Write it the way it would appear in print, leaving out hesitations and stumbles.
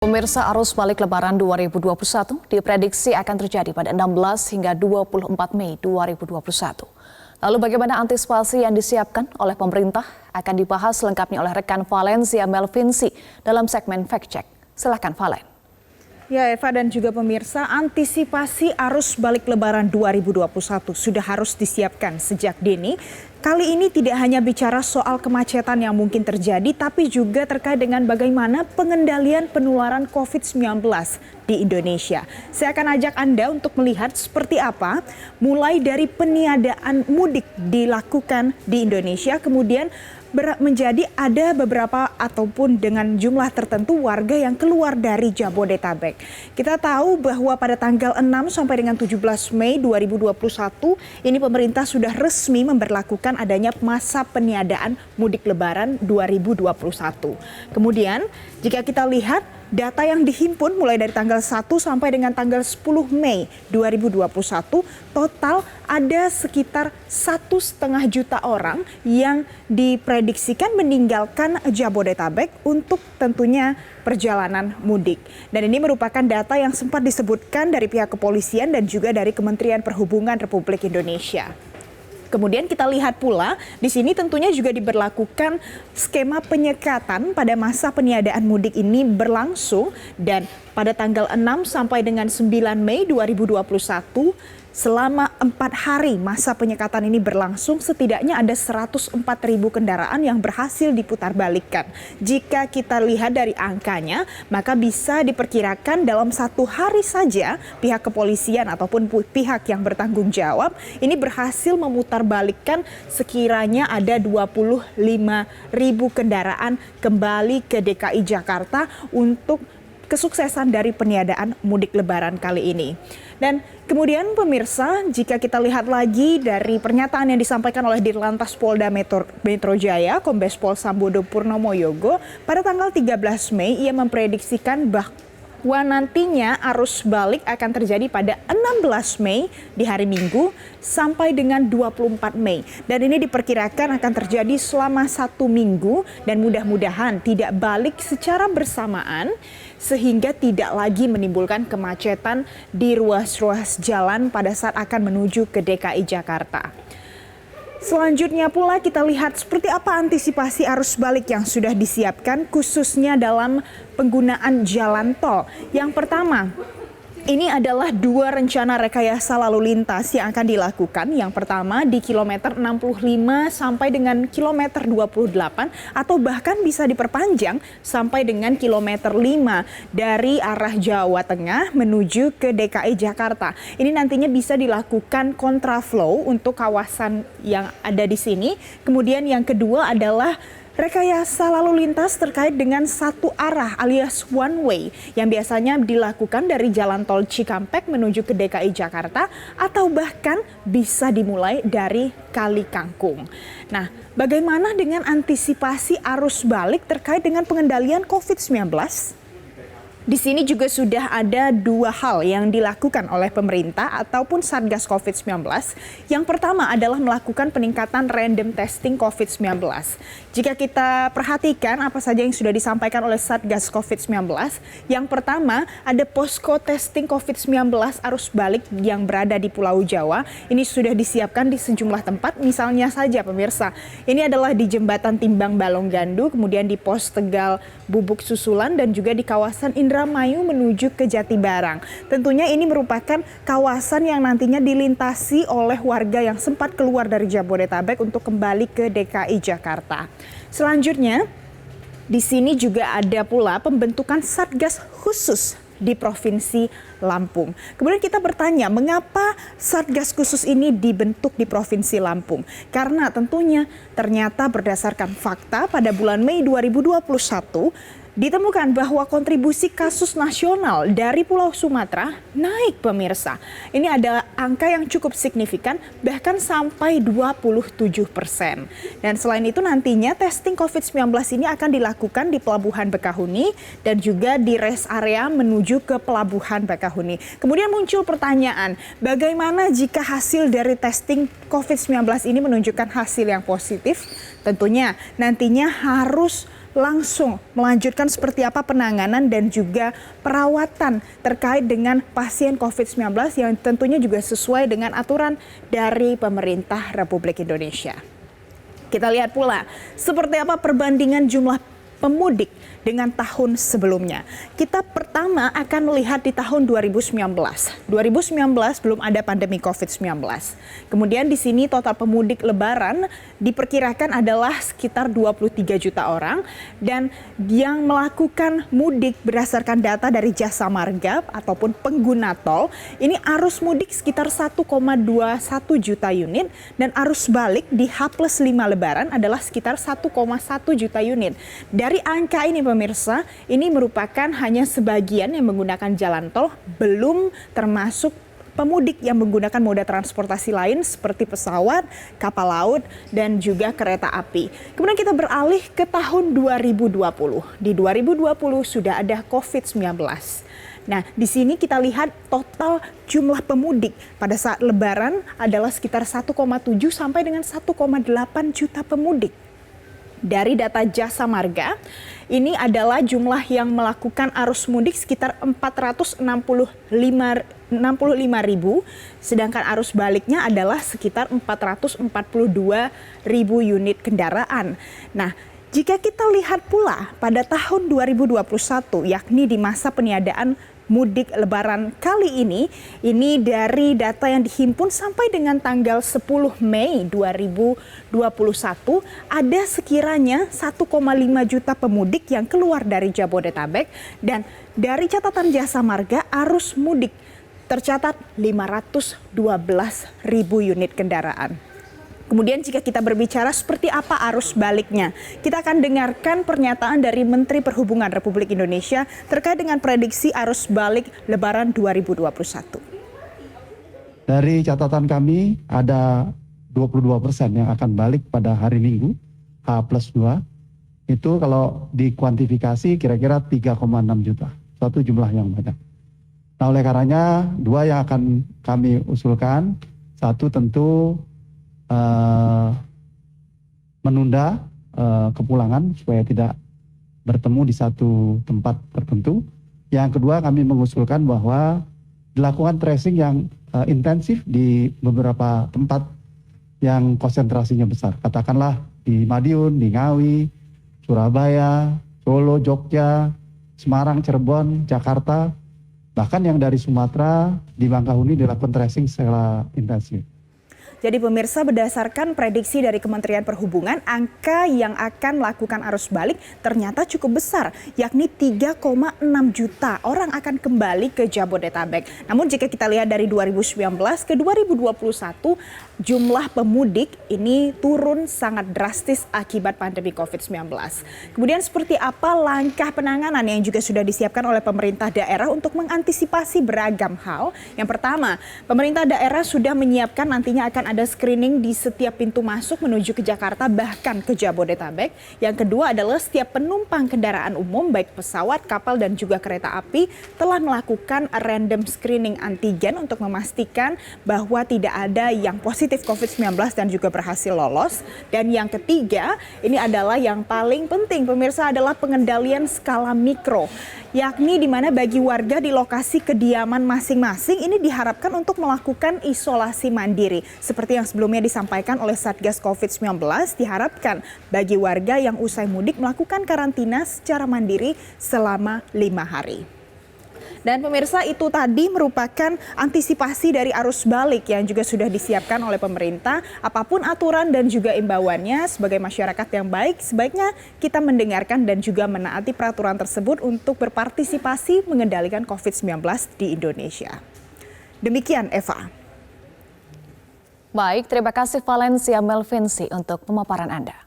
Pemirsa, arus balik Lebaran 2021 diprediksi akan terjadi pada 16 hingga 24 Mei 2021. Lalu bagaimana antisipasi yang disiapkan oleh pemerintah akan dibahas lengkapnya oleh rekan Valencia Melvinci dalam segmen Fact Check. Silakan Valen. Ya Eva dan juga pemirsa, antisipasi arus balik Lebaran 2021 sudah harus disiapkan sejak dini. Kali ini tidak hanya bicara soal kemacetan yang mungkin terjadi, tapi juga terkait dengan bagaimana pengendalian penularan COVID-19 di Indonesia. Saya akan ajak Anda untuk melihat seperti apa mulai dari peniadaan mudik dilakukan di Indonesia, kemudian menjadi ada beberapa ataupun dengan jumlah tertentu warga yang keluar dari Jabodetabek. Kita tahu bahwa pada tanggal 6 sampai dengan 17 Mei 2021 ini pemerintah sudah resmi memberlakukan adanya masa peniadaan mudik Lebaran 2021. Kemudian jika kita lihat data yang dihimpun mulai dari tanggal 1 sampai dengan tanggal 10 Mei 2021, total ada sekitar 1,5 juta orang yang diprediksikan meninggalkan Jabodetabek untuk tentunya perjalanan mudik. Dan ini merupakan data yang sempat disebutkan dari pihak kepolisian dan juga dari Kementerian Perhubungan Republik Indonesia. Kemudian kita lihat pula di sini tentunya juga diberlakukan skema penyekatan pada masa peniadaan mudik ini berlangsung, dan pada tanggal 6 sampai dengan 9 Mei 2021 selama 4 hari masa penyekatan ini berlangsung, setidaknya ada 104.000 kendaraan yang berhasil diputarbalikkan. Jika kita lihat dari angkanya, maka bisa diperkirakan dalam 1 hari saja pihak kepolisian ataupun pihak yang bertanggung jawab ini berhasil memutarbalikkan sekiranya ada 25.000 kendaraan kembali ke DKI Jakarta untuk kesuksesan dari peniadaan mudik Lebaran kali ini. Dan kemudian pemirsa, jika kita lihat lagi dari pernyataan yang disampaikan oleh Dirlantas Polda Metro Jaya, Kombes Pol Sambodo Purnomo Yogo, pada tanggal 13 Mei ia memprediksikan bahwa nantinya arus balik akan terjadi pada 16 Mei di hari Minggu sampai dengan 24 Mei. Dan ini diperkirakan akan terjadi selama 1 minggu dan mudah-mudahan tidak balik secara bersamaan sehingga tidak lagi menimbulkan kemacetan di ruas-ruas jalan pada saat akan menuju ke DKI Jakarta. Selanjutnya pula kita lihat seperti apa antisipasi arus balik yang sudah disiapkan khususnya dalam penggunaan jalan tol. Yang pertama, ini adalah 2 rencana rekayasa lalu lintas yang akan dilakukan. Yang pertama di kilometer 65 sampai dengan kilometer 28 atau bahkan bisa diperpanjang sampai dengan kilometer 5 dari arah Jawa Tengah menuju ke DKI Jakarta. Ini nantinya bisa dilakukan kontraflow untuk kawasan yang ada di sini. Kemudian yang kedua adalah rekayasa lalu lintas terkait dengan satu arah alias one way yang biasanya dilakukan dari jalan tol Cikampek menuju ke DKI Jakarta atau bahkan bisa dimulai dari Kali Kangkung. Nah, bagaimana dengan antisipasi arus balik terkait dengan pengendalian COVID-19? Di sini juga sudah ada 2 hal yang dilakukan oleh pemerintah ataupun Satgas COVID-19. Yang pertama adalah melakukan peningkatan random testing COVID-19. Jika kita perhatikan apa saja yang sudah disampaikan oleh Satgas COVID-19, yang pertama ada posko testing COVID-19 arus balik yang berada di Pulau Jawa. Ini sudah disiapkan di sejumlah tempat, misalnya saja pemirsa, ini adalah di Jembatan Timbang Balonggandu, kemudian di Pos Tegal Bubuk Susulan, dan juga di kawasan Indramayu menuju ke Jatibarang. Tentunya ini merupakan kawasan yang nantinya dilintasi oleh warga yang sempat keluar dari Jabodetabek untuk kembali ke DKI Jakarta. Selanjutnya, di sini juga ada pula pembentukan Satgas khusus di Provinsi Lampung. Kemudian kita bertanya, mengapa Satgas khusus ini dibentuk di Provinsi Lampung? Karena tentunya ternyata berdasarkan fakta pada bulan Mei 2021 ditemukan bahwa kontribusi kasus nasional dari Pulau Sumatera naik pemirsa. Ini ada angka yang cukup signifikan, bahkan sampai 27%. Dan selain itu nantinya testing COVID-19 ini akan dilakukan di Pelabuhan Bekahuni dan juga di rest area menuju ke Pelabuhan Bekahuni. Kemudian muncul pertanyaan, bagaimana jika hasil dari testing COVID-19 ini menunjukkan hasil yang positif? Tentunya nantinya harus langsung melanjutkan seperti apa penanganan dan juga perawatan terkait dengan pasien COVID-19 yang tentunya juga sesuai dengan aturan dari pemerintah Republik Indonesia. Kita lihat pula seperti apa perbandingan jumlah pemudik dengan tahun sebelumnya. Kita pertama akan melihat di tahun 2019. 2019 belum ada pandemi COVID-19. Kemudian di sini total pemudik lebaran diperkirakan adalah sekitar 23 juta orang dan yang melakukan mudik berdasarkan data dari Jasa Marga ataupun pengguna tol, ini arus mudik sekitar 1,21 juta unit dan arus balik di H+5 lebaran adalah sekitar 1,1 juta unit. Dari angka ini pemirsa, ini merupakan hanya sebagian yang menggunakan jalan tol, belum termasuk pemudik yang menggunakan moda transportasi lain seperti pesawat, kapal laut, dan juga kereta api. Kemudian kita beralih ke tahun 2020. Di 2020 sudah ada COVID-19. Nah, di sini kita lihat total jumlah pemudik pada saat lebaran adalah sekitar 1,7 sampai dengan 1,8 juta pemudik. Dari data Jasa Marga, ini adalah jumlah yang melakukan arus mudik sekitar 465 ribu, sedangkan arus baliknya adalah sekitar 442 ribu unit kendaraan. Nah, jika kita lihat pula pada tahun 2021, yakni di masa peniadaan mudik lebaran kali ini dari data yang dihimpun sampai dengan tanggal 10 Mei 2021 ada sekiranya 1,5 juta pemudik yang keluar dari Jabodetabek dan dari catatan Jasa Marga arus mudik tercatat 512 ribu unit kendaraan. Kemudian jika kita berbicara seperti apa arus baliknya, kita akan dengarkan pernyataan dari Menteri Perhubungan Republik Indonesia terkait dengan prediksi arus balik Lebaran 2021. Dari catatan kami ada 22% yang akan balik pada hari Minggu H+2. Itu kalau dikuantifikasi kira-kira 3,6 juta, suatu jumlah yang banyak. Nah, oleh karenanya dua yang akan kami usulkan, satu tentu menunda kepulangan supaya tidak bertemu di satu tempat tertentu. Yang kedua kami mengusulkan bahwa dilakukan tracing yang intensif di beberapa tempat yang konsentrasinya besar. Katakanlah di Madiun, di Ngawi, Surabaya, Solo, Jogja, Semarang, Cirebon, Jakarta, bahkan yang dari Sumatera di Bangkahuni dilakukan tracing secara intensif. Jadi pemirsa, berdasarkan prediksi dari Kementerian Perhubungan, angka yang akan melakukan arus balik ternyata cukup besar, yakni 3,6 juta orang akan kembali ke Jabodetabek. Namun jika kita lihat dari 2019 ke 2021, jumlah pemudik ini turun sangat drastis akibat pandemi COVID-19. Kemudian seperti apa langkah penanganan yang juga sudah disiapkan oleh pemerintah daerah untuk mengantisipasi beragam hal? Yang pertama, pemerintah daerah sudah menyiapkan nantinya akan ada screening di setiap pintu masuk menuju ke Jakarta bahkan ke Jabodetabek. Yang kedua adalah setiap penumpang kendaraan umum baik pesawat, kapal dan juga kereta api telah melakukan random screening antigen untuk memastikan bahwa tidak ada yang positif COVID-19 dan juga berhasil lolos. Dan yang ketiga, ini adalah yang paling penting pemirsa adalah pengendalian skala mikro, yakni di mana bagi warga di lokasi kediaman masing-masing ini diharapkan untuk melakukan isolasi mandiri. Seperti yang sebelumnya disampaikan oleh Satgas COVID-19, diharapkan bagi warga yang usai mudik melakukan karantina secara mandiri selama 5 hari. Dan pemirsa, itu tadi merupakan antisipasi dari arus balik yang juga sudah disiapkan oleh pemerintah. Apapun aturan dan juga imbauannya, sebagai masyarakat yang baik, sebaiknya kita mendengarkan dan juga menaati peraturan tersebut untuk berpartisipasi mengendalikan COVID-19 di Indonesia. Demikian Eva. Baik, terima kasih Valencia Melvinsi untuk pemaparan Anda.